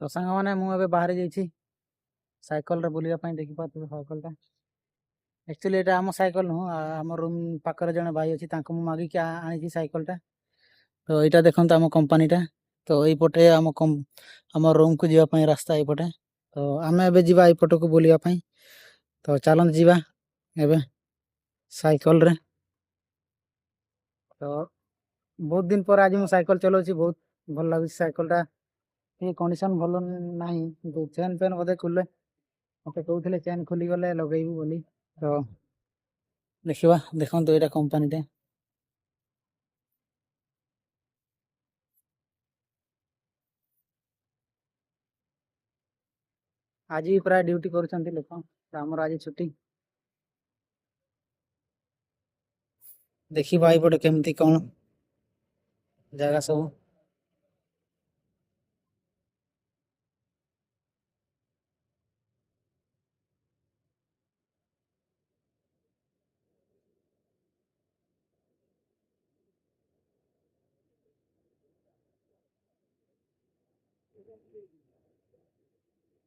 ତ ସାଙ୍ଗମାନେ ମୁଁ ଏବେ ବାହାରି ଯାଇଛି ସାଇକେଲରେ ବୁଲିବା ପାଇଁ। ଦେଖିପାରୁଥିବେ ସାଇକେଲଟା। ଆକ୍ଚୁଆଲି ଏଇଟା ଆମ ସାଇକେଲ ନୁହଁ, ଆମ ରୁମ୍ ପାଖରେ ଜଣେ ଭାଇ ଅଛି, ତାଙ୍କୁ ମୁଁ ମାଗିକି ଆଣିଛି ସାଇକେଲଟା। ତ ଏଇଟା ଦେଖନ୍ତୁ ଆମ କମ୍ପାନୀଟା। ତ ଏଇପଟେ ଆମ ରୁମ୍କୁ ଯିବା ପାଇଁ ରାସ୍ତା ଏଇପଟେ। ତ ଆମେ ଏବେ ଯିବା ଏଇପଟକୁ ବୁଲିବା ପାଇଁ। ତ ଚାଲନ୍ତୁ ଯିବା ଏବେ ସାଇକେଲରେ। ତ ବହୁତ ଦିନ ପରେ ଆଜି ମୁଁ ସାଇକେଲ ଚଲାଉଛି, ବହୁତ ଭଲ ଲାଗୁଛି ସାଇକେଲଟା। ଟିକେ କଣ୍ଡିସନ ଭଲ ନାହିଁ, କିନ୍ତୁ ଚେନ୍ ଫେନ୍ ବୋଧେ ଖୋଲେ, ମତେ କହୁଥିଲେ ଚେନ୍ ଖୋଲିଗଲେ ଲଗେଇବୁ ବୋଲି। ତ ଦେଖିବା, ଦେଖନ୍ତୁ ଏଇଟା କମ୍ପାନୀଟା। ଆଜି ପ୍ରାୟ ଡ୍ୟୁଟି କରୁଛନ୍ତି ଲୋକ, ତ ଆମର ଆଜି ଛୁଟି। ଦେଖିବା ଏଇପଟେ କେମିତି କଣ ଜାଗା ସବୁ।